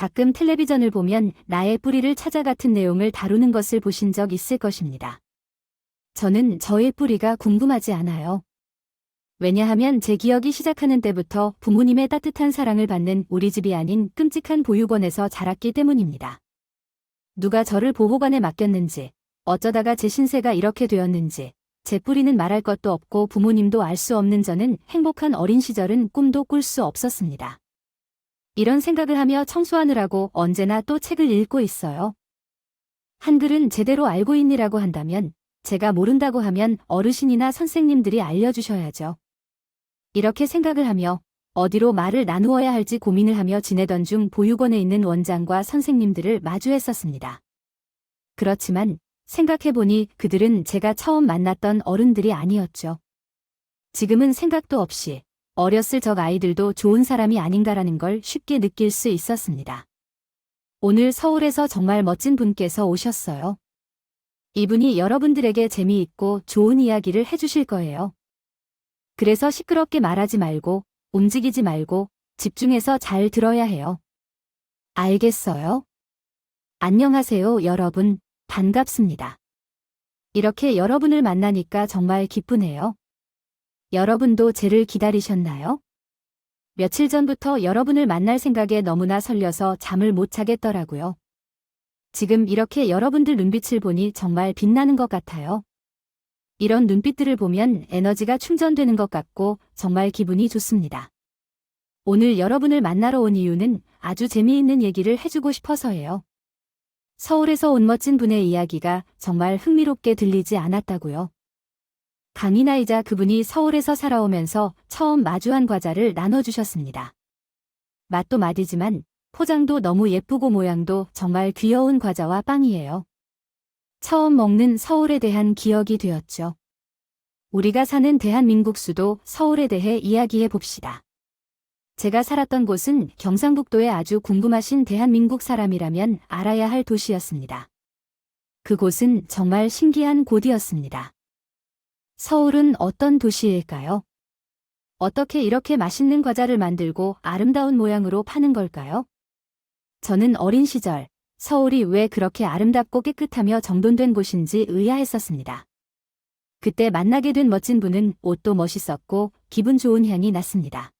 가끔 텔레비전을 보면 나의 뿌리를 찾아 같은 내용을 다루는 것을 보신 적 있을 것입니다. 저는 저의 뿌리가 궁금하지 않아요. 왜냐하면 제 기억이 시작하는 때부터 부모님의 따뜻한 사랑을 받는 우리 집이 아닌 끔찍한 보육원에서 자랐기 때문입니다. 누가 저를 보호관에 맡겼는지, 어쩌다가 제 신세가 이렇게 되었는지, 제 뿌리는 말할 것도 없고 부모님도 알 수 없는 저는 행복한 어린 시절은 꿈도 꿀 수 없었습니다. 이런 생각을 하며 청소하느라고 언제나 또 책을 읽고 있어요. 한글은 제대로 알고 있니라고 한다면, 제가 모른다고 하면 어르신이나 선생님들이 알려주셔야죠. 이렇게 생각을 하며 어디로 말을 나누어야 할지 고민을 하며 지내던 중 보육원에 있는 원장과 선생님들을 마주했었습니다. 그렇지만 생각해보니 그들은 제가 처음 만났던 어른들이 아니었죠. 지금은 생각도 없이 어렸을 적 아이들도 좋은 사람이 아닌가라는 걸 쉽게 느낄 수 있었습니다. 오늘 서울에서 정말 멋진 분께서 오셨어요. 이분이 여러분들에게 재미있고 좋은 이야기를 해주실 거예요. 그래서 시끄럽게 말하지 말고 움직이지 말고 집중해서 잘 들어야 해요. 알겠어요? 안녕하세요, 여러분. 반갑습니다. 이렇게 여러분을 만나니까 정말 기쁘네요. 여러분도 쟤를 기다리셨나요? 며칠 전부터 여러분을 만날 생각에 너무나 설려서 잠을 못 자겠더라고요. 지금 이렇게 여러분들 눈빛을 보니 정말 빛나는 것 같아요. 이런 눈빛들을 보면 에너지가 충전되는 것 같고 정말 기분이 좋습니다. 오늘 여러분을 만나러 온 이유는 아주 재미있는 얘기를 해주고 싶어서예요. 서울에서 온 멋진 분의 이야기가 정말 흥미롭게 들리지 않았다고요. 강인아이자 그분이 서울에서 살아오면서 처음 마주한 과자를 나눠주셨습니다. 맛도 맛이지만 포장도 너무 예쁘고 모양도 정말 귀여운 과자와 빵이에요. 처음 먹는 서울에 대한 기억이 되었죠. 우리가 사는 대한민국 수도 서울에 대해 이야기해 봅시다. 제가 살았던 곳은 경상북도에 아주 궁금하신 대한민국 사람이라면 알아야 할 도시였습니다. 그곳은 정말 신기한 곳이었습니다. 서울은 어떤 도시일까요? 어떻게 이렇게 맛있는 과자를 만들고 아름다운 모양으로 파는 걸까요? 저는 어린 시절 서울이 왜 그렇게 아름답고 깨끗하며 정돈된 곳인지 의아했었습니다. 그때 만나게 된 멋진 분은 옷도 멋있었고 기분 좋은 향이 났습니다.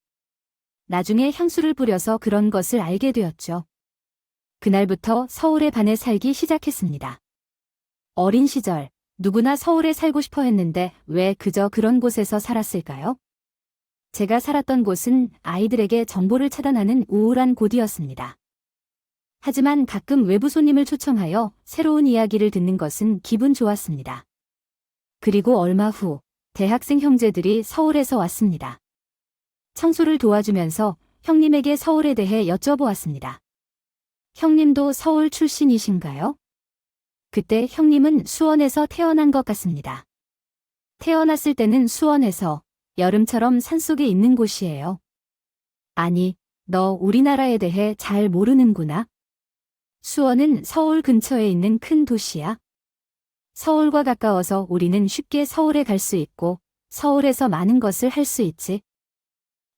나중에 향수를 뿌려서 그런 것을 알게 되었죠. 그날부터 서울에 반해 살기 시작했습니다. 어린 시절 누구나 서울에 살고 싶어 했는데 왜 그저 그런 곳에서 살았을까요? 제가 살았던 곳은 아이들에게 정보를 차단하는 우울한 곳이었습니다. 하지만 가끔 외부 손님을 초청하여 새로운 이야기를 듣는 것은 기분 좋았습니다. 그리고 얼마 후 대학생 형제들이 서울에서 왔습니다. 청소를 도와주면서 형님에게 서울에 대해 여쭤보았습니다. 형님도 서울 출신이신가요? 그때 형님은 수원에서 태어난 것 같습니다. 태어났을 때는 수원에서 여름처럼 산속에 있는 곳이에요. 아니, 너 우리나라에 대해 잘 모르는구나. 수원은 서울 근처에 있는 큰 도시야. 서울과 가까워서 우리는 쉽게 서울에 갈 수 있고 서울에서 많은 것을 할 수 있지.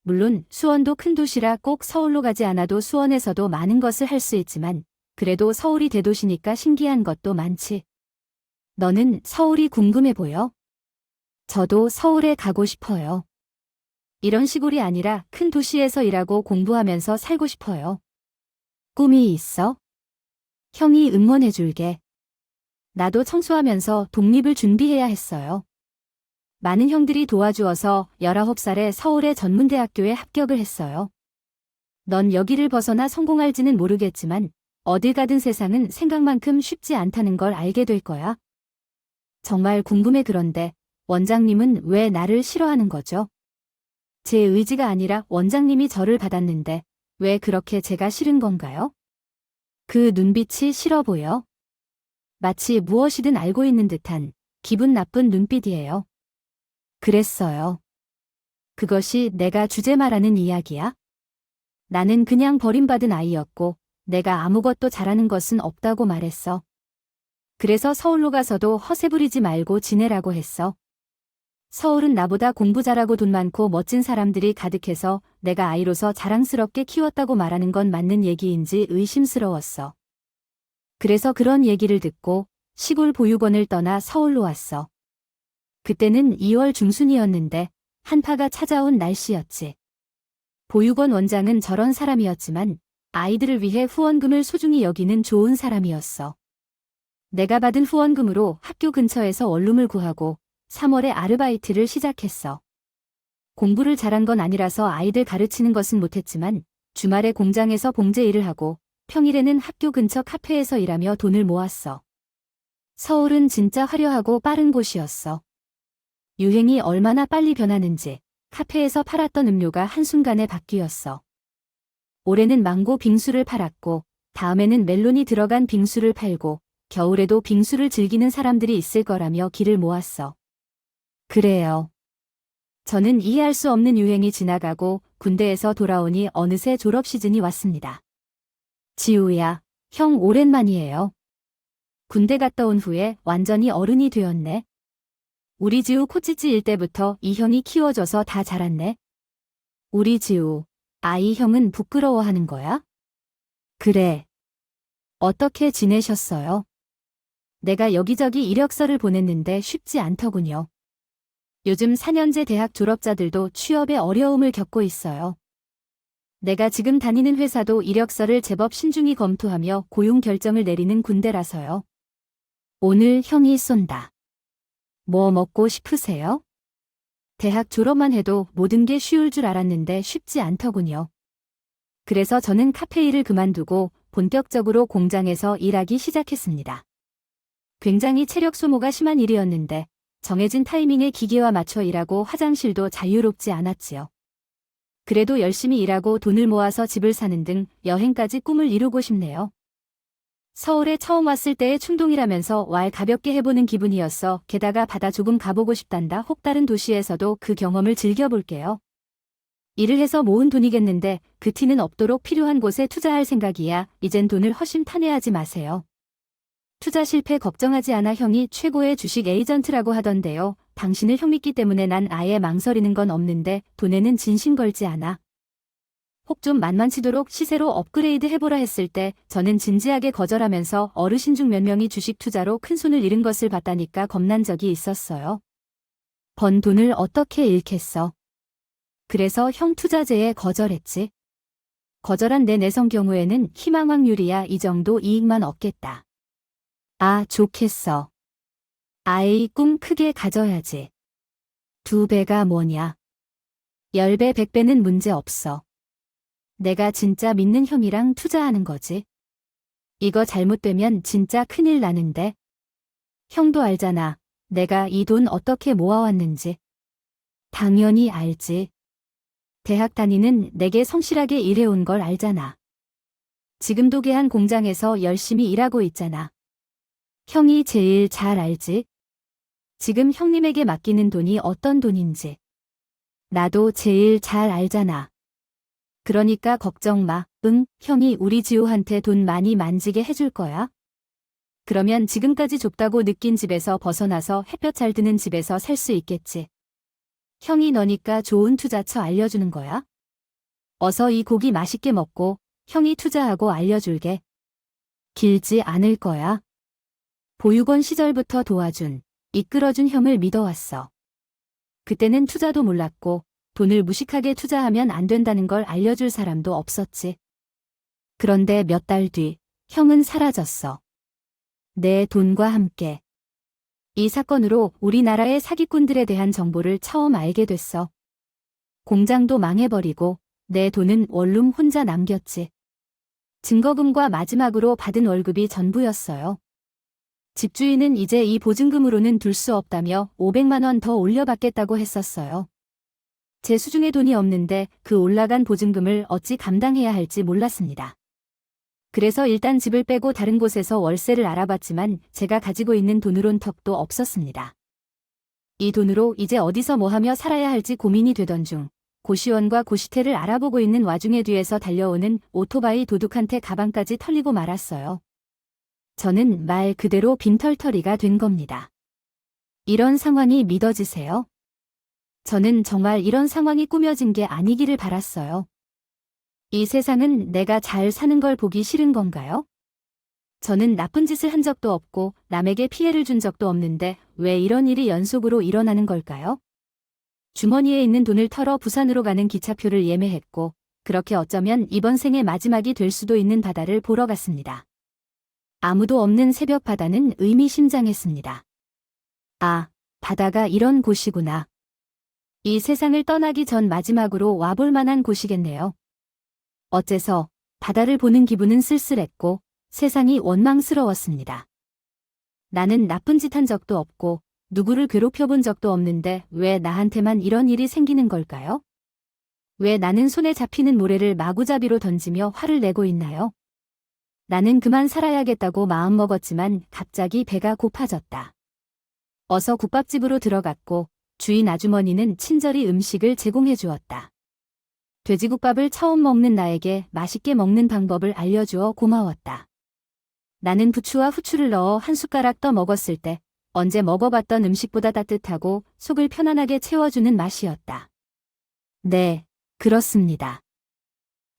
물론 수원도 큰 도시라 꼭 서울로 가지 않아도 수원에서도 많은 것을 할 수 있지만 그래도 서울이 대도시니까 신기한 것도 많지. 너는 서울이 궁금해 보여? 저도 서울에 가고 싶어요. 이런 시골이 아니라 큰 도시에서 일하고 공부하면서 살고 싶어요. 꿈이 있어? 형이 응원해줄게. 나도 청소하면서 독립을 준비해야 했어요. 많은 형들이 도와주어서 19살에 서울의 전문대학교에 합격을 했어요. 넌 여기를 벗어나 성공할지는 모르겠지만 어딜 가든 세상은 생각만큼 쉽지 않다는 걸 알게 될 거야. 정말 궁금해. 그런데 원장님은 왜 나를 싫어하는 거죠? 제 의지가 아니라 원장님이 저를 받았는데 왜 그렇게 제가 싫은 건가요? 그 눈빛이 싫어 보여? 마치 무엇이든 알고 있는 듯한 기분 나쁜 눈빛이에요. 그랬어요. 그것이 내가 주제 말하는 이야기야? 나는 그냥 버림받은 아이였고 내가 아무것도 잘하는 것은 없다고 말했어. 그래서 서울로 가서도 허세 부리지 말고 지내라고 했어. 서울은 나보다 공부 잘하고 돈 많고 멋진 사람들이 가득해서 내가 아이로서 자랑스럽게 키웠다고 말하는 건 맞는 얘기인지 의심스러웠어. 그래서 그런 얘기를 듣고 시골 보육원을 떠나 서울로 왔어. 그때는 2월 중순이었는데 한파가 찾아온 날씨였지. 보육원 원장은 저런 사람이었지만 아이들을 위해 후원금을 소중히 여기는 좋은 사람이었어. 내가 받은 후원금으로 학교 근처에서 원룸을 구하고 3월에 아르바이트를 시작했어. 공부를 잘한 건 아니라서 아이들 가르치는 것은 못했지만 주말에 공장에서 봉제 일을 하고 평일에는 학교 근처 카페에서 일하며 돈을 모았어. 서울은 진짜 화려하고 빠른 곳이었어. 유행이 얼마나 빨리 변하는지 카페에서 팔았던 음료가 한순간에 바뀌었어. 올해는 망고 빙수를 팔았고 다음에는 멜론이 들어간 빙수를 팔고 겨울에도 빙수를 즐기는 사람들이 있을 거라며 기를 모았어. 그래요. 저는 이해할 수 없는 유행이 지나가고 군대에서 돌아오니 어느새 졸업 시즌이 왔습니다. 지우야, 형 오랜만이에요. 군대 갔다 온 후에 완전히 어른이 되었네. 우리 지우 코찌찌일 때부터 이 형이 키워줘서 다 자랐네. 우리 지우, 아이 형은 부끄러워하는 거야? 그래. 어떻게 지내셨어요? 내가 여기저기 이력서를 보냈는데 쉽지 않더군요. 요즘 4년제 대학 졸업자들도 취업에 어려움을 겪고 있어요. 내가 지금 다니는 회사도 이력서를 제법 신중히 검토하며 고용 결정을 내리는 군대라서요. 오늘 형이 쏜다. 뭐 먹고 싶으세요? 대학 졸업만 해도 모든 게 쉬울 줄 알았는데 쉽지 않더군요. 그래서 저는 카페 일을 그만두고 본격적으로 공장에서 일하기 시작했습니다. 굉장히 체력 소모가 심한 일이었는데 정해진 타이밍에 기계와 맞춰 일하고 화장실도 자유롭지 않았지요. 그래도 열심히 일하고 돈을 모아서 집을 사는 등 여행까지 꿈을 이루고 싶네요. 서울에 처음 왔을 때의 충동이라면서 왈 가볍게 해보는 기분이었어. 게다가 바다 조금 가보고 싶단다. 혹 다른 도시에서도 그 경험을 즐겨볼게요. 일을 해서 모은 돈이겠는데 그 티는 없도록 필요한 곳에 투자할 생각이야. 이젠 돈을 허심탄회하지 마세요. 투자 실패 걱정하지 않아. 형이 최고의 주식 에이전트라고 하던데요. 당신을 형 믿기 때문에 난 아예 망설이는 건 없는데 돈에는 진심 걸지 않아. 혹 좀 만만치도록 시세로 업그레이드 해보라 했을 때 저는 진지하게 거절하면서 어르신 중 몇 명이 주식 투자로 큰 손을 잃은 것을 봤다니까 겁난 적이 있었어요. 번 돈을 어떻게 잃겠어. 그래서 형 투자제에 거절했지. 거절한 내 내성 경우에는 희망 확률이야 이 정도 이익만 얻겠다. 아, 좋겠어. 아이 꿈 크게 가져야지. 2배가 뭐냐. 10배, 100배는 문제 없어. 내가 진짜 믿는 형이랑 투자하는 거지. 이거 잘못되면 진짜 큰일 나는데. 형도 알잖아. 내가 이 돈 어떻게 모아왔는지. 당연히 알지. 대학 다니는 내게 성실하게 일해온 걸 알잖아. 지금도 계한 공장에서 열심히 일하고 있잖아. 형이 제일 잘 알지? 지금 형님에게 맡기는 돈이 어떤 돈인지. 나도 제일 잘 알잖아. 그러니까 걱정 마. 응, 형이 우리 지우한테 돈 많이 만지게 해줄 거야. 그러면 지금까지 좁다고 느낀 집에서 벗어나서 햇볕 잘 드는 집에서 살 수 있겠지. 형이 너니까 좋은 투자처 알려주는 거야. 어서 이 고기 맛있게 먹고 형이 투자하고 알려줄게. 길지 않을 거야. 보육원 시절부터 도와준, 이끌어준 형을 믿어왔어. 그때는 투자도 몰랐고 돈을 무식하게 투자하면 안 된다는 걸 알려줄 사람도 없었지. 그런데 몇 달 뒤 형은 사라졌어. 내 돈과 함께. 이 사건으로 우리나라의 사기꾼들에 대한 정보를 처음 알게 됐어. 공장도 망해버리고 내 돈은 원룸 혼자 남겼지. 증거금과 마지막으로 받은 월급이 전부였어요. 집주인은 이제 이 보증금으로는 둘 수 없다며 500만 원 더 올려받겠다고 했었어요. 제 수중에 돈이 없는데 그 올라간 보증금을 어찌 감당해야 할지 몰랐습니다. 그래서 일단 집을 빼고 다른 곳에서 월세를 알아봤지만 제가 가지고 있는 돈으론 턱도 없었습니다. 이 돈으로 이제 어디서 뭐하며 살아야 할지 고민이 되던 중 고시원과 고시텔을 알아보고 있는 와중에 뒤에서 달려오는 오토바이 도둑한테 가방까지 털리고 말았어요. 저는 말 그대로 빈털터리가 된 겁니다. 이런 상황이 믿어지세요? 저는 정말 이런 상황이 꾸며진 게 아니기를 바랐어요. 이 세상은 내가 잘 사는 걸 보기 싫은 건가요? 저는 나쁜 짓을 한 적도 없고 남에게 피해를 준 적도 없는데 왜 이런 일이 연속으로 일어나는 걸까요? 주머니에 있는 돈을 털어 부산으로 가는 기차표를 예매했고 그렇게 어쩌면 이번 생의 마지막이 될 수도 있는 바다를 보러 갔습니다. 아무도 없는 새벽 바다는 의미심장했습니다. 아, 바다가 이런 곳이구나. 이 세상을 떠나기 전 마지막으로 와볼 만한 곳이겠네요. 어째서 바다를 보는 기분은 쓸쓸했고 세상이 원망스러웠습니다. 나는 나쁜 짓 한 적도 없고 누구를 괴롭혀본 적도 없는데 왜 나한테만 이런 일이 생기는 걸까요? 왜 나는 손에 잡히는 모래를 마구잡이로 던지며 화를 내고 있나요? 나는 그만 살아야겠다고 마음먹었지만 갑자기 배가 고파졌다. 어서 국밥집으로 들어갔고 주인 아주머니는 친절히 음식을 제공해 주었다. 돼지국밥을 처음 먹는 나에게 맛있게 먹는 방법을 알려주어 고마웠다. 나는 부추와 후추를 넣어 한 숟가락 떠 먹었을 때 언제 먹어봤던 음식보다 따뜻하고 속을 편안하게 채워주는 맛이었다. 네, 그렇습니다.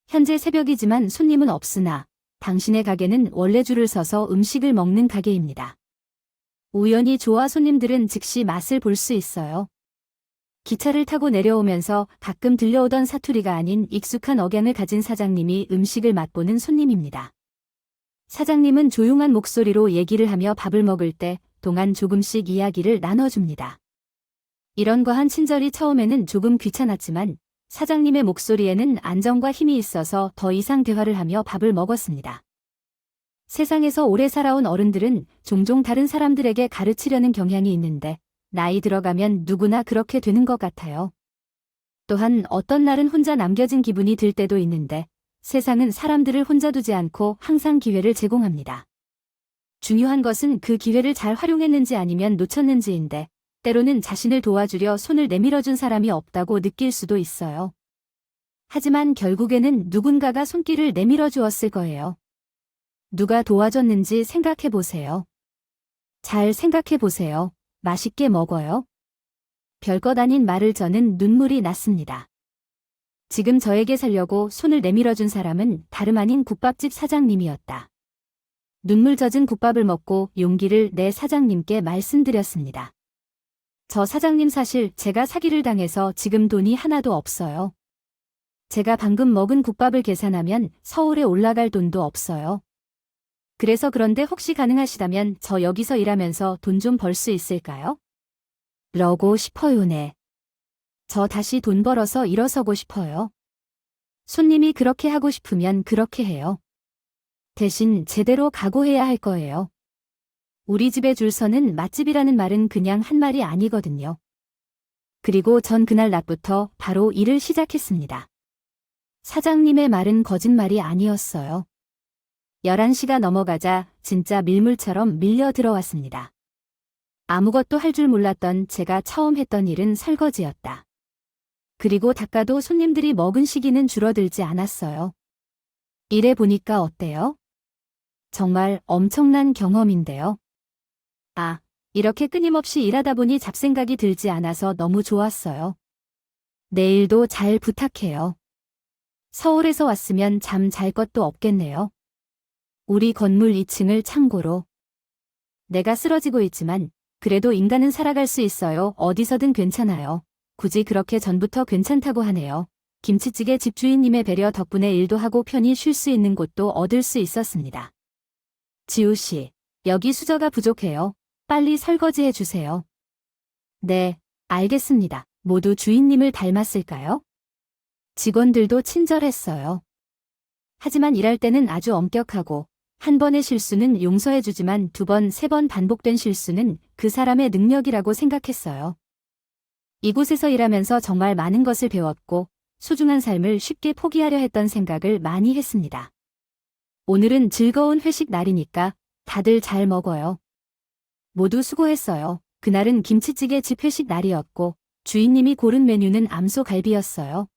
현재 새벽이지만 손님은 없으나 당신의 가게는 원래 줄을 서서 음식을 먹는 가게입니다. 우연히 좋아 손님들은 즉시 맛을 볼 수 있어요. 기차를 타고 내려오면서 가끔 들려오던 사투리가 아닌 익숙한 억양을 가진 사장님이 음식을 맛보는 손님입니다. 사장님은 조용한 목소리로 얘기를 하며 밥을 먹을 때 동안 조금씩 이야기를 나눠줍니다. 이런 과한 친절이 처음에는 조금 귀찮았지만 사장님의 목소리에는 안정과 힘이 있어서 더 이상 대화를 하며 밥을 먹었습니다. 세상에서 오래 살아온 어른들은 종종 다른 사람들에게 가르치려는 경향이 있는데 나이 들어가면 누구나 그렇게 되는 것 같아요. 또한 어떤 날은 혼자 남겨진 기분이 들 때도 있는데 세상은 사람들을 혼자 두지 않고 항상 기회를 제공합니다. 중요한 것은 그 기회를 잘 활용했는지 아니면 놓쳤는지인데 때로는 자신을 도와주려 손을 내밀어준 사람이 없다고 느낄 수도 있어요. 하지만 결국에는 누군가가 손길을 내밀어 주었을 거예요. 누가 도와줬는지 생각해 보세요. 잘 생각해 보세요. 맛있게 먹어요. 별것 아닌 말을 저는 눈물이 났습니다. 지금 저에게 살려고 손을 내밀어준 사람은 다름 아닌 국밥집 사장님이었다. 눈물 젖은 국밥을 먹고 용기를 내 사장님께 말씀드렸습니다. 저 사장님 사실 제가 사기를 당해서 지금 돈이 하나도 없어요. 제가 방금 먹은 국밥을 계산하면 서울에 올라갈 돈도 없어요. 그래서 그런데 혹시 가능하시다면 저 여기서 일하면서 돈 좀 벌 수 있을까요? 러고 싶어요, 네. 저 다시 돈 벌어서 일어서고 싶어요. 손님이 그렇게 하고 싶으면 그렇게 해요. 대신 제대로 각오해야 할 거예요. 우리 집에 줄 서는 맛집이라는 말은 그냥 한 말이 아니거든요. 그리고 전 그날 낮부터 바로 일을 시작했습니다. 사장님의 말은 거짓말이 아니었어요. 11시가 넘어가자 진짜 밀물처럼 밀려 들어왔습니다. 아무것도 할 줄 몰랐던 제가 처음 했던 일은 설거지였다. 그리고 닦아도 손님들이 먹은 시기는 줄어들지 않았어요. 일해 보니까 어때요? 정말 엄청난 경험인데요. 아, 이렇게 끊임없이 일하다 보니 잡생각이 들지 않아서 너무 좋았어요. 내일도 잘 부탁해요. 서울에서 왔으면 잠 잘 것도 없겠네요. 우리 건물 2층을 창고로. 내가 쓰러지고 있지만 그래도 인간은 살아갈 수 있어요. 어디서든 괜찮아요. 굳이 그렇게 전부터 괜찮다고 하네요. 김치찌개 집주인님의 배려 덕분에 일도 하고 편히 쉴 수 있는 곳도 얻을 수 있었습니다. 지우 씨, 여기 수저가 부족해요. 빨리 설거지해 주세요. 네, 알겠습니다. 모두 주인님을 닮았을까요? 직원들도 친절했어요. 하지만 일할 때는 아주 엄격하고 한 번의 실수는 용서해주지만 2번, 3번 반복된 실수는 그 사람의 능력이라고 생각했어요. 이곳에서 일하면서 정말 많은 것을 배웠고 소중한 삶을 쉽게 포기하려 했던 생각을 많이 했습니다. 오늘은 즐거운 회식 날이니까 다들 잘 먹어요. 모두 수고했어요. 그날은 김치찌개 집 회식 날이었고 주인님이 고른 메뉴는 암소갈비였어요.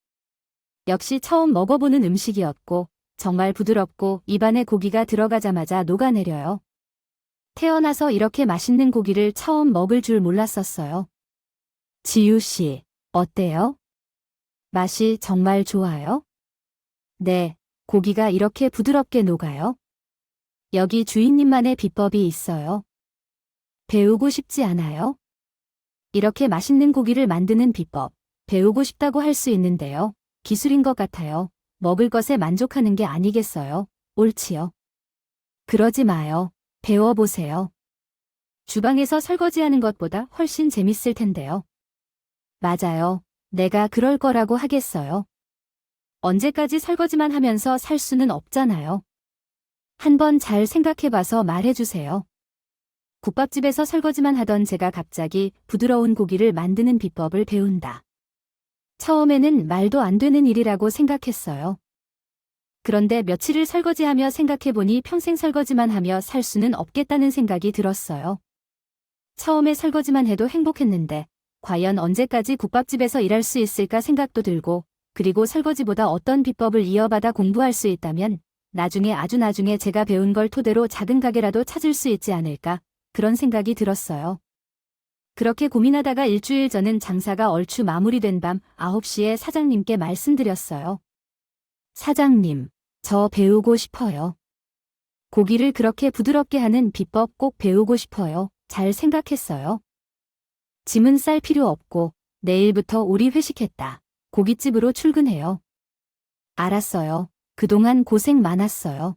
역시 처음 먹어보는 음식이었고 정말 부드럽고 입안에 고기가 들어가자마자 녹아내려요. 태어나서 이렇게 맛있는 고기를 처음 먹을 줄 몰랐었어요. 지유 씨, 어때요? 맛이 정말 좋아요? 네, 고기가 이렇게 부드럽게 녹아요. 여기 주인님만의 비법이 있어요. 배우고 싶지 않아요? 이렇게 맛있는 고기를 만드는 비법, 배우고 싶다고 할 수 있는데요. 기술인 것 같아요. 먹을 것에 만족하는 게 아니겠어요? 옳지요. 그러지 마요. 배워보세요. 주방에서 설거지하는 것보다 훨씬 재밌을 텐데요. 맞아요. 내가 그럴 거라고 하겠어요. 언제까지 설거지만 하면서 살 수는 없잖아요. 한번 잘 생각해봐서 말해주세요. 국밥집에서 설거지만 하던 제가 갑자기 부드러운 고기를 만드는 비법을 배운다. 처음에는 말도 안 되는 일이라고 생각했어요. 그런데 며칠을 설거지하며 생각해보니 평생 설거지만 하며 살 수는 없겠다는 생각이 들었어요. 처음에 설거지만 해도 행복했는데 과연 언제까지 국밥집에서 일할 수 있을까 생각도 들고, 그리고 설거지보다 어떤 비법을 이어받아 공부할 수 있다면 나중에 아주 나중에 제가 배운 걸 토대로 작은 가게라도 찾을 수 있지 않을까, 그런 생각이 들었어요. 그렇게 고민하다가 일주일 전은 장사가 얼추 마무리된 밤 9시에 사장님께 말씀드렸어요. 사장님, 저 배우고 싶어요. 고기를 그렇게 부드럽게 하는 비법 꼭 배우고 싶어요. 잘 생각했어요. 짐은 쌀 필요 없고 내일부터 우리 회식했다. 고깃집으로 출근해요. 알았어요. 그동안 고생 많았어요.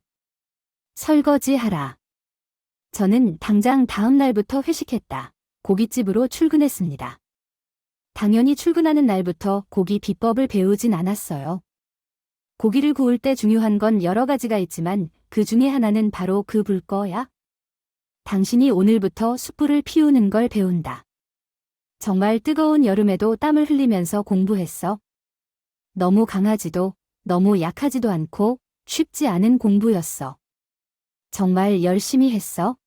설거지하라. 저는 당장 다음 날부터 회식했다. 고깃집으로 출근했습니다. 당연히 출근하는 날부터 고기 비법을 배우진 않았어요. 고기를 구울 때 중요한 건 여러 가지가 있지만 그 중에 하나는 바로 그 불 거야. 당신이 오늘부터 숯불을 피우는 걸 배운다. 정말 뜨거운 여름에도 땀을 흘리면서 공부했어. 너무 강하지도 너무 약하지도 않고 쉽지 않은 공부였어. 정말 열심히 했어.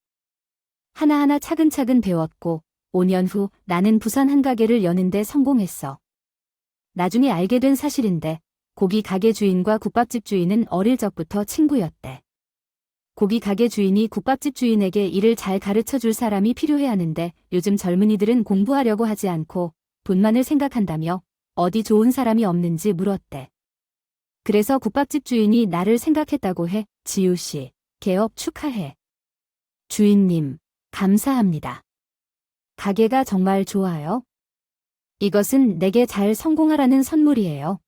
하나하나 차근차근 배웠고 5년 후 나는 부산 한 가게를 여는데 성공했어. 나중에 알게 된 사실인데 고기 가게 주인과 국밥집 주인은 어릴 적부터 친구였대. 고기 가게 주인이 국밥집 주인에게 일을 잘 가르쳐 줄 사람이 필요해 하는데 요즘 젊은이들은 공부하려고 하지 않고 돈만을 생각한다며 어디 좋은 사람이 없는지 물었대. 그래서 국밥집 주인이 나를 생각했다고 해. 지우 씨, 개업 축하해. 주인님, 감사합니다. 가게가 정말 좋아요. 이것은 내게 잘 성공하라는 선물이에요.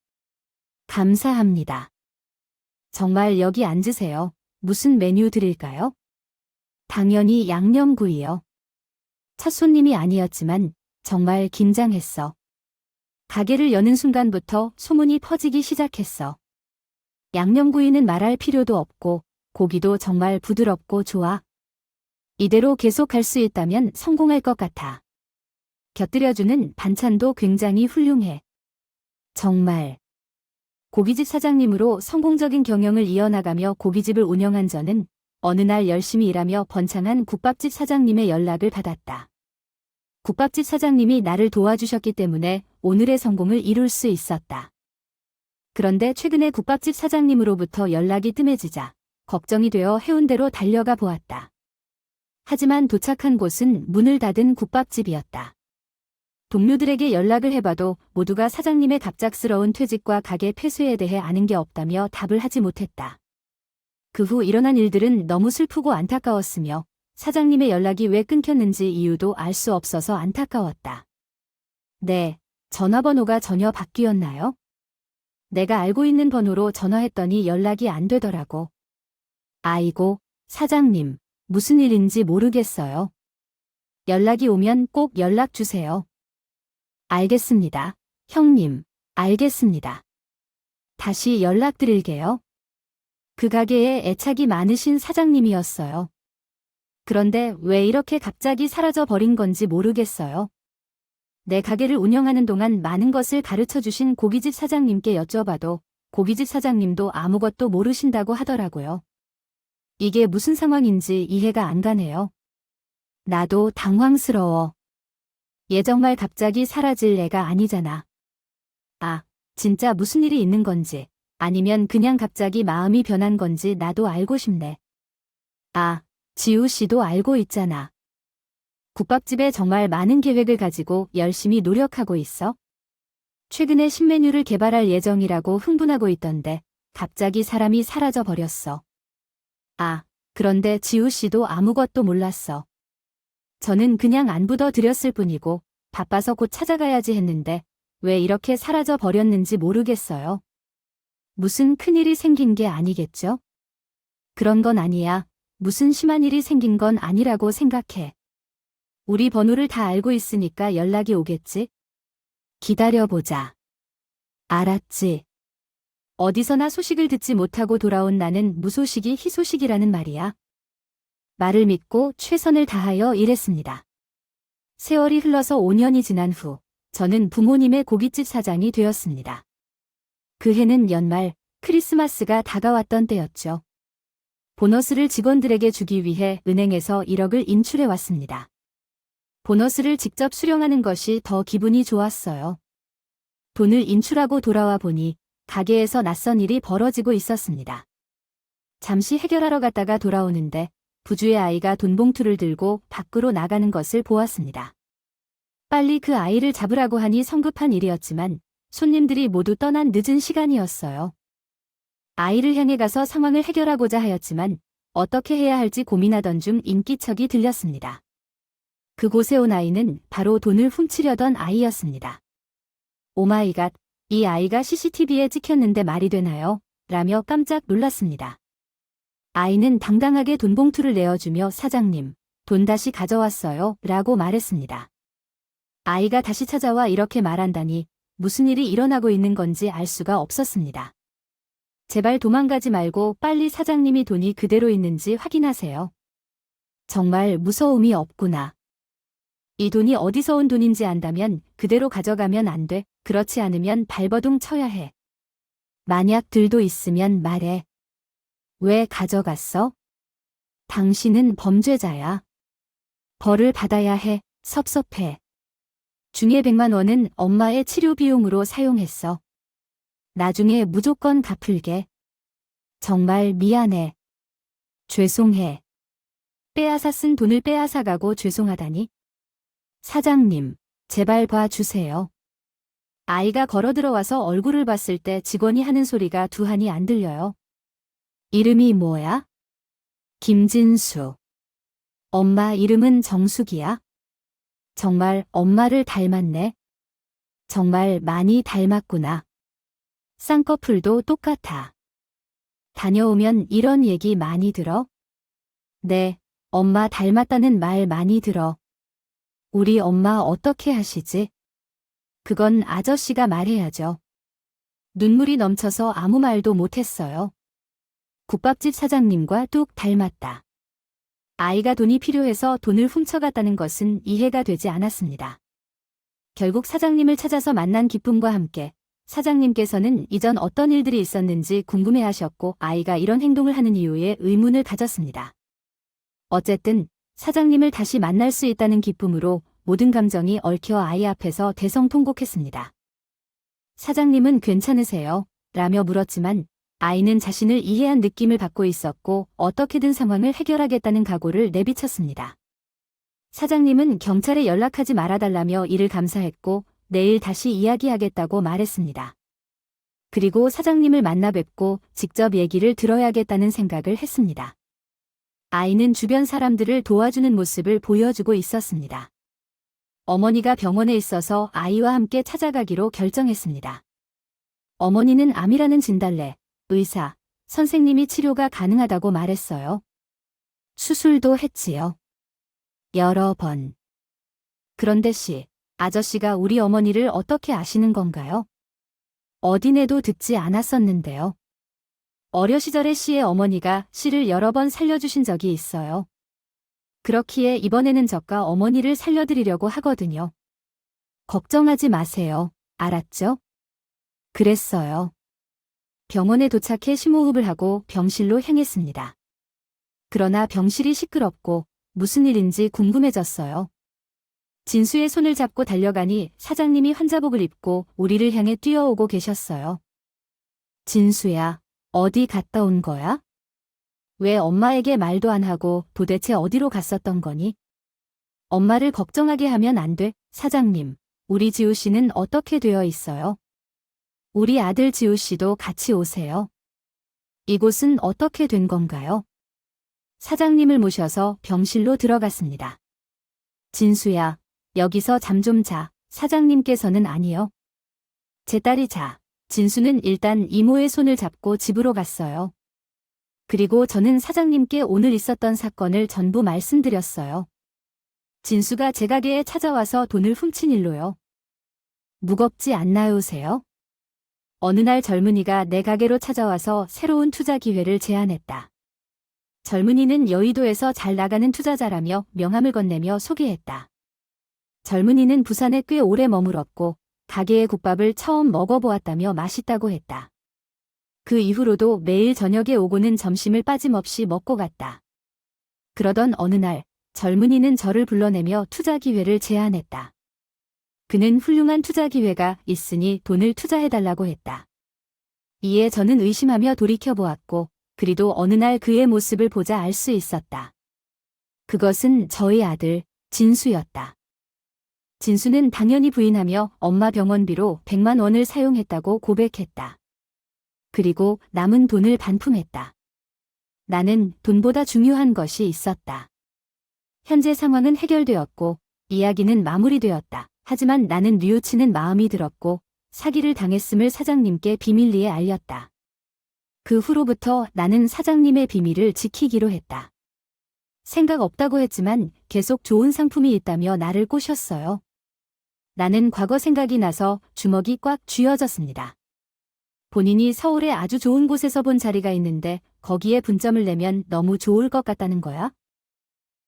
감사합니다. 정말 여기 앉으세요. 무슨 메뉴 드릴까요? 당연히 양념구이요. 첫 손님이 아니었지만 정말 긴장했어. 가게를 여는 순간부터 소문이 퍼지기 시작했어. 양념구이는 말할 필요도 없고 고기도 정말 부드럽고 좋아. 이대로 계속 갈 수 있다면 성공할 것 같아. 곁들여주는 반찬도 굉장히 훌륭해. 정말. 고깃집 사장님으로 성공적인 경영을 이어나가며 고깃집을 운영한 저는 어느 날 열심히 일하며 번창한 국밥집 사장님의 연락을 받았다. 국밥집 사장님이 나를 도와주셨기 때문에 오늘의 성공을 이룰 수 있었다. 그런데 최근에 국밥집 사장님으로부터 연락이 뜸해지자 걱정이 되어 해운대로 달려가 보았다. 하지만 도착한 곳은 문을 닫은 국밥집이었다. 동료들에게 연락을 해봐도 모두가 사장님의 갑작스러운 퇴직과 가게 폐쇄에 대해 아는 게 없다며 답을 하지 못했다. 그 후 일어난 일들은 너무 슬프고 안타까웠으며 사장님의 연락이 왜 끊겼는지 이유도 알 수 없어서 안타까웠다. 네, 전화번호가 전혀 바뀌었나요? 내가 알고 있는 번호로 전화했더니 연락이 안 되더라고. 아이고, 사장님, 무슨 일인지 모르겠어요. 연락이 오면 꼭 연락 주세요. 알겠습니다. 형님, 알겠습니다. 다시 연락드릴게요. 그 가게에 애착이 많으신 사장님이었어요. 그런데 왜 이렇게 갑자기 사라져 버린 건지 모르겠어요. 내 가게를 운영하는 동안 많은 것을 가르쳐 주신 고깃집 사장님께 여쭤봐도 고깃집 사장님도 아무것도 모르신다고 하더라고요. 이게 무슨 상황인지 이해가 안 가네요. 나도 당황스러워. 얘 정말 갑자기 사라질 애가 아니잖아. 아, 진짜 무슨 일이 있는 건지, 아니면 그냥 갑자기 마음이 변한 건지 나도 알고 싶네. 아, 지우 씨도 알고 있잖아. 국밥집에 정말 많은 계획을 가지고 열심히 노력하고 있어. 최근에 신메뉴를 개발할 예정이라고 흥분하고 있던데 갑자기 사람이 사라져 버렸어. 아, 그런데 지우 씨도 아무것도 몰랐어. 저는 그냥 안부더 드렸을 뿐이고 바빠서 곧 찾아가야지 했는데 왜 이렇게 사라져 버렸는지 모르겠어요. 무슨 큰일이 생긴 게 아니겠죠? 그런 건 아니야. 무슨 심한 일이 생긴 건 아니라고 생각해. 우리 번호를 다 알고 있으니까 연락이 오겠지? 기다려보자. 알았지. 어디서나 소식을 듣지 못하고 돌아온 나는 무소식이 희소식이라는 말이야. 말을 믿고 최선을 다하여 일했습니다. 세월이 흘러서 5년이 지난 후 저는 부모님의 고깃집 사장이 되었습니다. 그 해는 연말 크리스마스가 다가왔던 때였죠. 보너스를 직원들에게 주기 위해 은행에서 1억을 인출해 왔습니다. 보너스를 직접 수령하는 것이 더 기분이 좋았어요. 돈을 인출하고 돌아와 보니 가게에서 낯선 일이 벌어지고 있었습니다. 잠시 해결하러 갔다가 돌아오는데 부주의 아이가 돈봉투를 들고 밖으로 나가는 것을 보았습니다. 빨리 그 아이를 잡으라고 하니 성급한 일이었지만 손님들이 모두 떠난 늦은 시간이었어요. 아이를 향해 가서 상황을 해결하고자 하였지만 어떻게 해야 할지 고민하던 중 인기척이 들렸습니다. 그곳에 온 아이는 바로 돈을 훔치려던 아이였습니다. 오마이갓, 이 아이가 CCTV에 찍혔는데 말이 되나요? 라며 깜짝 놀랐습니다. 아이는 당당하게 돈봉투를 내어주며 사장님, 돈 다시 가져왔어요 라고 말했습니다. 아이가 다시 찾아와 이렇게 말한다니 무슨 일이 일어나고 있는 건지 알 수가 없었습니다. 제발 도망가지 말고 빨리 사장님이 돈이 그대로 있는지 확인하세요. 정말 무서움이 없구나. 이 돈이 어디서 온 돈인지 안다면 그대로 가져가면 안 돼. 그렇지 않으면 발버둥 쳐야 해. 만약 들도 있으면 말해. 왜 가져갔어? 당신은 범죄자야. 벌을 받아야 해. 섭섭해. 중에 100만 원은 엄마의 치료 비용으로 사용했어. 나중에 무조건 갚을게. 정말 미안해. 죄송해. 빼앗아 쓴 돈을 빼앗아가고 죄송하다니. 사장님, 제발 봐주세요. 아이가 걸어 들어와서 얼굴을 봤을 때 직원이 하는 소리가 두한이 안 들려요. 이름이 뭐야? 김진수. 엄마 이름은 정숙이야? 정말 엄마를 닮았네. 정말 많이 닮았구나. 쌍꺼풀도 똑같아. 다녀오면 이런 얘기 많이 들어? 네, 엄마 닮았다는 말 많이 들어. 우리 엄마 어떻게 하시지? 그건 아저씨가 말해야죠. 눈물이 넘쳐서 아무 말도 못했어요. 국밥집 사장님과 뚝 닮았다. 아이가 돈이 필요해서 돈을 훔쳐갔다는 것은 이해가 되지 않았습니다. 결국 사장님을 찾아서 만난 기쁨과 함께 사장님께서는 이전 어떤 일들이 있었는지 궁금해하셨고 아이가 이런 행동을 하는 이유에 의문을 가졌습니다. 어쨌든 사장님을 다시 만날 수 있다는 기쁨으로 모든 감정이 얽혀 아이 앞에서 대성통곡했습니다. 사장님은 괜찮으세요? 라며 물었지만 아이는 자신을 이해한 느낌을 받고 있었고 어떻게든 상황을 해결하겠다는 각오를 내비쳤습니다. 사장님은 경찰에 연락하지 말아달라며 이를 감사했고 내일 다시 이야기하겠다고 말했습니다. 그리고 사장님을 만나 뵙고 직접 얘기를 들어야겠다는 생각을 했습니다. 아이는 주변 사람들을 도와주는 모습을 보여주고 있었습니다. 어머니가 병원에 있어서 아이와 함께 찾아가기로 결정했습니다. 어머니는 암이라는 진단래, 의사, 선생님이 치료가 가능하다고 말했어요. 수술도 했지요. 여러 번. 그런데 아저씨가 우리 어머니를 어떻게 아시는 건가요? 어디내도 듣지 않았었는데요. 어려 시절에 씨의 어머니가 씨를 여러 번 살려주신 적이 있어요. 그렇기에 이번에는 저가 어머니를 살려드리려고 하거든요. 걱정하지 마세요. 알았죠? 그랬어요. 병원에 도착해 심호흡을 하고 병실로 향했습니다. 그러나 병실이 시끄럽고 무슨 일인지 궁금해졌어요. 진수의 손을 잡고 달려가니 사장님이 환자복을 입고 우리를 향해 뛰어오고 계셨어요. 진수야, 어디 갔다 온 거야? 왜 엄마에게 말도 안 하고 도대체 어디로 갔었던 거니? 엄마를 걱정하게 하면 안 돼, 사장님. 우리 지우 씨는 어떻게 되어 있어요? 우리 아들 지우 씨도 같이 오세요. 이곳은 어떻게 된 건가요? 사장님을 모셔서 병실로 들어갔습니다. 진수야, 여기서 잠 좀 자. 사장님께서는 아니요. 제 딸이 자. 진수는 일단 이모의 손을 잡고 집으로 갔어요. 그리고 저는 사장님께 오늘 있었던 사건을 전부 말씀드렸어요. 진수가 제 가게에 찾아와서 돈을 훔친 일로요. 무겁지 않나요세요? 어느 날 젊은이가 내 가게로 찾아와서 새로운 투자 기회를 제안했다. 젊은이는 여의도에서 잘 나가는 투자자라며 명함을 건네며 소개했다. 젊은이는 부산에 꽤 오래 머물었고 가게의 국밥을 처음 먹어보았다며 맛있다고 했다. 그 이후로도 매일 저녁에 오고는 점심을 빠짐없이 먹고 갔다. 그러던 어느 날 젊은이는 저를 불러내며 투자 기회를 제안했다. 그는 훌륭한 투자 기회가 있으니 돈을 투자해달라고 했다. 이에 저는 의심하며 돌이켜보았고 그리도 어느 날 그의 모습을 보자 알 수 있었다. 그것은 저희 아들 진수였다. 진수는 당연히 부인하며 엄마 병원비로 100만 원을 사용했다고 고백했다. 그리고 남은 돈을 반품했다. 나는 돈보다 중요한 것이 있었다. 현재 상황은 해결되었고 이야기는 마무리되었다. 하지만 나는 뉘우치는 마음이 들었고 사기를 당했음을 사장님께 비밀리에 알렸다. 그 후로부터 나는 사장님의 비밀을 지키기로 했다. 생각 없다고 했지만 계속 좋은 상품이 있다며 나를 꼬셨어요. 나는 과거 생각이 나서 주먹이 꽉 쥐어졌습니다. 본인이 서울에 아주 좋은 곳에서 본 자리가 있는데 거기에 분점을 내면 너무 좋을 것 같다는 거야?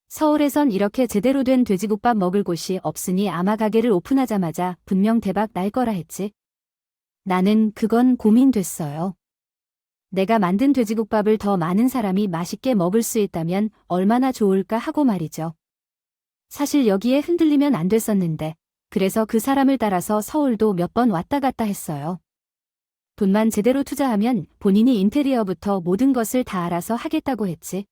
서울에선 이렇게 제대로 된 돼지국밥 먹을 곳이 없으니 아마 가게를 오픈하자마자 분명 대박 날 거라 했지. 나는 그건 고민됐어요. 내가 만든 돼지국밥을 더 많은 사람이 맛있게 먹을 수 있다면 얼마나 좋을까 하고 말이죠. 사실 여기에 흔들리면 안 됐었는데 그래서 그 사람을 따라서 서울도 몇 번 왔다 갔다 했어요. 돈만 제대로 투자하면 본인이 인테리어부터 모든 것을 다 알아서 하겠다고 했지.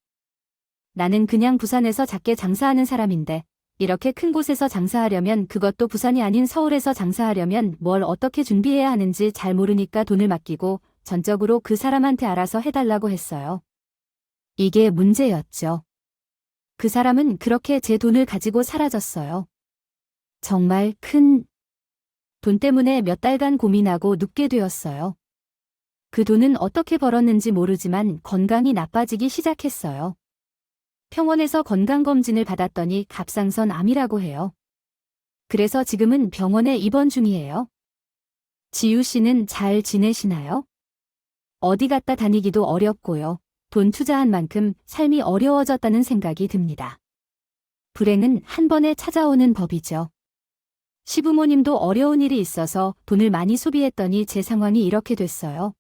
나는 그냥 부산에서 작게 장사하는 사람인데 이렇게 큰 곳에서 장사하려면 그것도 부산이 아닌 서울에서 장사하려면 뭘 어떻게 준비해야 하는지 잘 모르니까 돈을 맡기고 전적으로 그 사람한테 알아서 해달라고 했어요. 이게 문제였죠. 그 사람은 그렇게 제 돈을 가지고 사라졌어요. 정말 큰 돈 때문에 몇 달간 고민하고 눕게 되었어요. 그 돈은 어떻게 벌었는지 모르지만 건강이 나빠지기 시작했어요. 병원에서 건강검진을 받았더니 갑상선 암이라고 해요. 그래서 지금은 병원에 입원 중이에요. 지유 씨는 잘 지내시나요? 어디 갔다 다니기도 어렵고요. 돈 투자한 만큼 삶이 어려워졌다는 생각이 듭니다. 불행은 한 번에 찾아오는 법이죠. 시부모님도 어려운 일이 있어서 돈을 많이 소비했더니 제 상황이 이렇게 됐어요.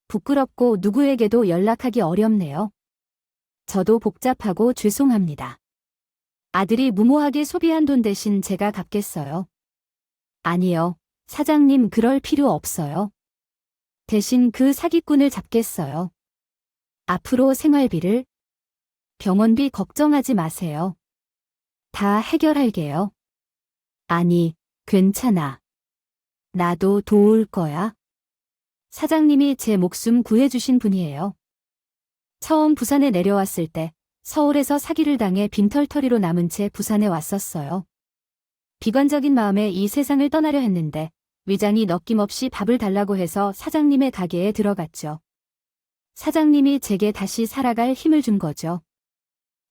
부끄럽고 누구에게도 연락하기 어렵네요. 저도 복잡하고 죄송합니다. 아들이 무모하게 소비한 돈 대신 제가 갚겠어요. 아니요, 사장님 그럴 필요 없어요. 대신 그 사기꾼을 잡겠어요. 앞으로 생활비를, 병원비 걱정하지 마세요. 다 해결할게요. 아니, 괜찮아. 나도 도울 거야. 사장님이 제 목숨 구해주신 분이에요. 처음 부산에 내려왔을 때 서울에서 사기를 당해 빈털터리로 남은 채 부산에 왔었어요. 비관적인 마음에 이 세상을 떠나려 했는데 위장이 넣김없이 밥을 달라고 해서 사장님의 가게에 들어갔죠. 사장님이 제게 다시 살아갈 힘을 준 거죠.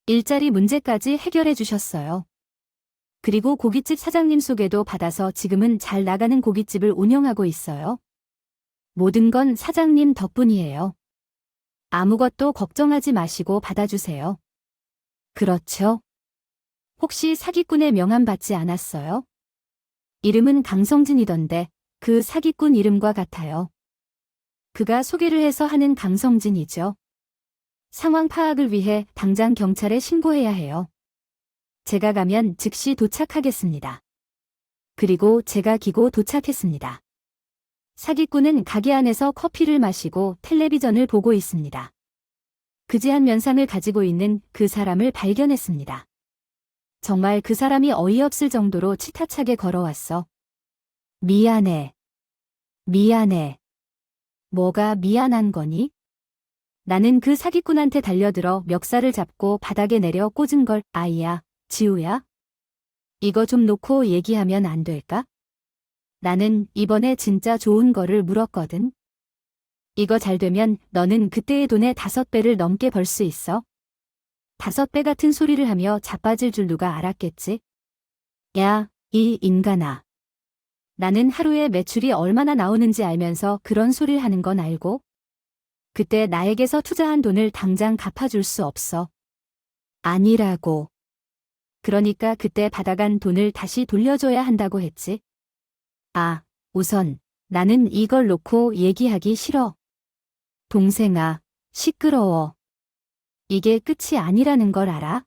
일자리 문제까지 해결해 주셨어요. 그리고 고깃집 사장님 소개도 받아서 지금은 잘 나가는 고깃집을 운영하고 있어요. 모든 건 사장님 덕분이에요. 아무것도 걱정하지 마시고 받아주세요. 그렇죠? 혹시 사기꾼의 명함 받지 않았어요? 이름은 강성진이던데 그 사기꾼 이름과 같아요. 그가 소개를 해서 하는 강성진이죠. 상황 파악을 위해 당장 경찰에 신고해야 해요. 제가 가면 즉시 도착하겠습니다. 그리고 제가 기고 도착했습니다. 사기꾼은 가게 안에서 커피를 마시고 텔레비전을 보고 있습니다. 그지한 면상을 가지고 있는 그 사람을 발견했습니다. 정말 그 사람이 어이없을 정도로 치타차게 걸어왔어. 미안해. 미안해. 뭐가 미안한 거니? 나는 그 사기꾼한테 달려들어 멱살을 잡고 바닥에 내려 꽂은 걸. 아이야, 지우야? 이거 좀 놓고 얘기하면 안 될까? 나는 이번에 진짜 좋은 거를 물었거든. 이거 잘 되면 너는 그때의 돈의 5배를 넘게 벌 수 있어. 5배 같은 소리를 하며 자빠질 줄 누가 알았겠지? 야, 이 인간아. 나는 하루에 매출이 얼마나 나오는지 알면서 그런 소리를 하는 건 알고? 그때 나에게서 투자한 돈을 당장 갚아줄 수 없어. 아니라고. 그러니까 그때 받아간 돈을 다시 돌려줘야 한다고 했지. 아, 우선 나는 이걸 놓고 얘기하기 싫어. 동생아, 시끄러워. 이게 끝이 아니라는 걸 알아?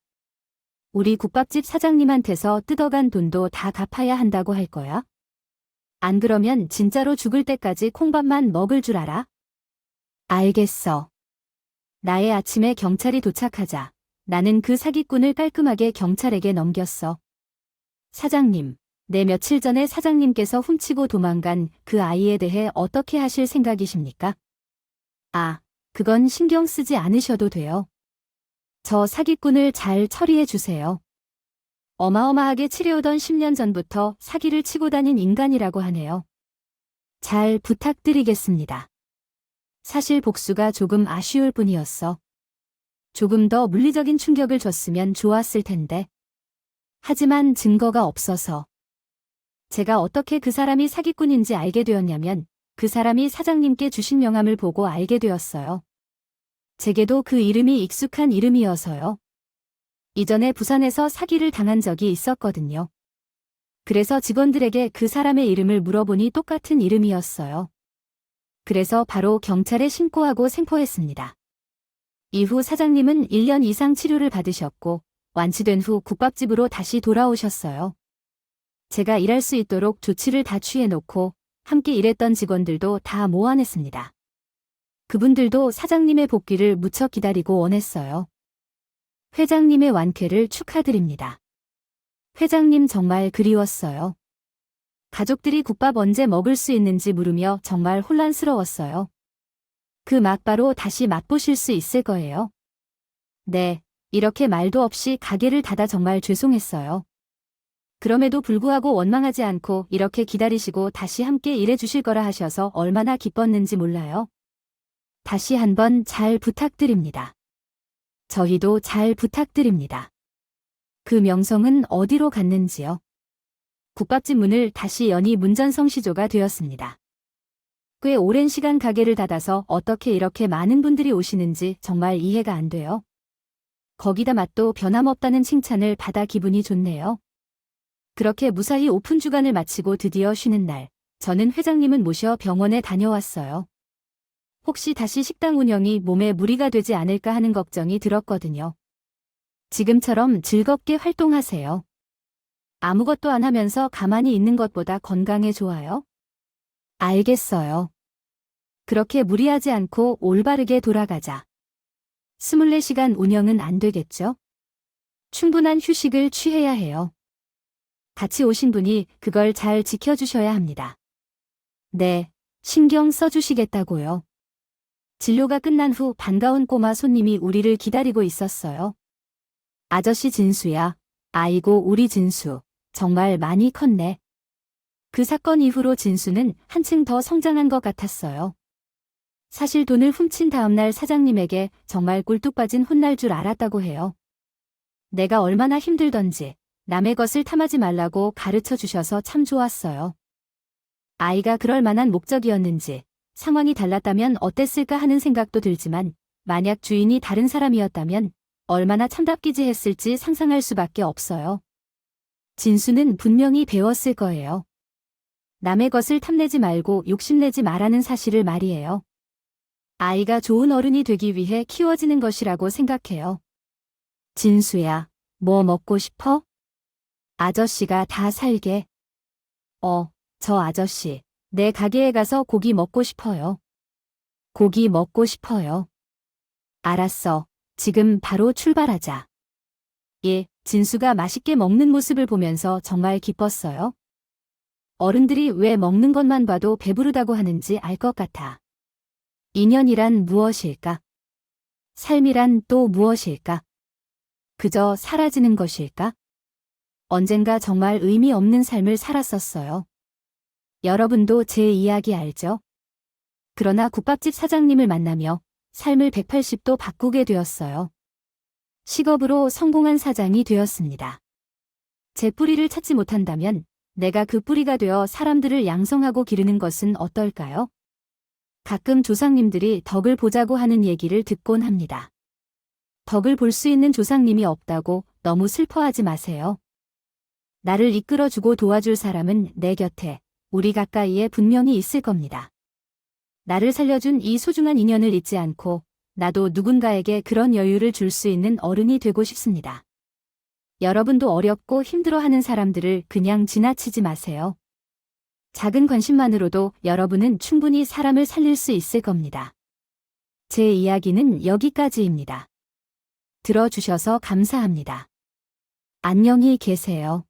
우리 국밥집 사장님한테서 뜯어간 돈도 다 갚아야 한다고 할 거야? 안 그러면 진짜로 죽을 때까지 콩밥만 먹을 줄 알아? 알겠어. 나의 아침에 경찰이 도착하자 나는 그 사기꾼을 깔끔하게 경찰에게 넘겼어. 사장님, 내 며칠 전에 사장님께서 훔치고 도망간 그 아이에 대해 어떻게 하실 생각이십니까? 아, 그건 신경 쓰지 않으셔도 돼요. 저 사기꾼을 잘 처리해 주세요. 어마어마하게 치려오던 10년 전부터 사기를 치고 다닌 인간이라고 하네요. 잘 부탁드리겠습니다. 사실 복수가 조금 아쉬울 뿐이었어. 조금 더 물리적인 충격을 줬으면 좋았을 텐데. 하지만 증거가 없어서. 제가 어떻게 그 사람이 사기꾼인지 알게 되었냐면 그 사람이 사장님께 주신 명함을 보고 알게 되었어요. 제게도 그 이름이 익숙한 이름이어서요. 이전에 부산에서 사기를 당한 적이 있었거든요. 그래서 직원들에게 그 사람의 이름을 물어보니 똑같은 이름이었어요. 그래서 바로 경찰에 신고하고 생포했습니다. 이후 사장님은 1년 이상 치료를 받으셨고 완치된 후 국밥집으로 다시 돌아오셨어요. 제가 일할 수 있도록 조치를 다 취해놓고 함께 일했던 직원들도 다 모아냈습니다. 그분들도 사장님의 복귀를 무척 기다리고 원했어요. 회장님의 완쾌를 축하드립니다. 회장님 정말 그리웠어요. 가족들이 국밥 언제 먹을 수 있는지 물으며 정말 혼란스러웠어요. 그 막바로 다시 맛보실 수 있을 거예요. 네, 이렇게 말도 없이 가게를 닫아 정말 죄송했어요. 그럼에도 불구하고 원망하지 않고 이렇게 기다리시고 다시 함께 일해 주실 거라 하셔서 얼마나 기뻤는지 몰라요. 다시 한번 잘 부탁드립니다. 저희도 잘 부탁드립니다. 그 명성은 어디로 갔는지요? 국밥집 문을 다시 여니 문전성시조가 되었습니다. 꽤 오랜 시간 가게를 닫아서 어떻게 이렇게 많은 분들이 오시는지 정말 이해가 안 돼요. 거기다 맛도 변함없다는 칭찬을 받아 기분이 좋네요. 그렇게 무사히 오픈 주간을 마치고 드디어 쉬는 날, 저는 회장님은 모셔 병원에 다녀왔어요. 혹시 다시 식당 운영이 몸에 무리가 되지 않을까 하는 걱정이 들었거든요. 지금처럼 즐겁게 활동하세요. 아무것도 안 하면서 가만히 있는 것보다 건강에 좋아요. 알겠어요. 그렇게 무리하지 않고 올바르게 돌아가자. 24시간 운영은 안 되겠죠? 충분한 휴식을 취해야 해요. 같이 오신 분이 그걸 잘 지켜주셔야 합니다. 네, 신경 써주시겠다고요. 진료가 끝난 후 반가운 꼬마 손님이 우리를 기다리고 있었어요. 아저씨 진수야. 아이고 우리 진수. 정말 많이 컸네. 그 사건 이후로 진수는 한층 더 성장한 것 같았어요. 사실 돈을 훔친 다음날 사장님에게 정말 꿀뚝 빠진 혼날 줄 알았다고 해요. 내가 얼마나 힘들던지 남의 것을 탐하지 말라고 가르쳐 주셔서 참 좋았어요. 아이가 그럴 만한 목적이었는지 상황이 달랐다면 어땠을까 하는 생각도 들지만 만약 주인이 다른 사람이었다면 얼마나 참답기지했을지 상상할 수밖에 없어요. 진수는 분명히 배웠을 거예요. 남의 것을 탐내지 말고 욕심내지 말라는 사실을 말이에요. 아이가 좋은 어른이 되기 위해 키워지는 것이라고 생각해요. 진수야, 뭐 먹고 싶어? 아저씨가 다 살게. 저 아저씨, 내 가게에 가서 고기 먹고 싶어요. 고기 먹고 싶어요. 알았어. 지금 바로 출발하자. 예, 진수가 맛있게 먹는 모습을 보면서 정말 기뻤어요. 어른들이 왜 먹는 것만 봐도 배부르다고 하는지 알 것 같아. 인연이란 무엇일까? 삶이란 또 무엇일까? 그저 사라지는 것일까? 언젠가 정말 의미 없는 삶을 살았었어요. 여러분도 제 이야기 알죠? 그러나 국밥집 사장님을 만나며 삶을 180도 바꾸게 되었어요. 식업으로 성공한 사장이 되었습니다. 제 뿌리를 찾지 못한다면 내가 그 뿌리가 되어 사람들을 양성하고 기르는 것은 어떨까요? 가끔 조상님들이 덕을 보자고 하는 얘기를 듣곤 합니다. 덕을 볼 수 있는 조상님이 없다고 너무 슬퍼하지 마세요. 나를 이끌어주고 도와줄 사람은 내 곁에, 우리 가까이에 분명히 있을 겁니다. 나를 살려준 이 소중한 인연을 잊지 않고 나도 누군가에게 그런 여유를 줄 수 있는 어른이 되고 싶습니다. 여러분도 어렵고 힘들어하는 사람들을 그냥 지나치지 마세요. 작은 관심만으로도 여러분은 충분히 사람을 살릴 수 있을 겁니다. 제 이야기는 여기까지입니다. 들어주셔서 감사합니다. 안녕히 계세요.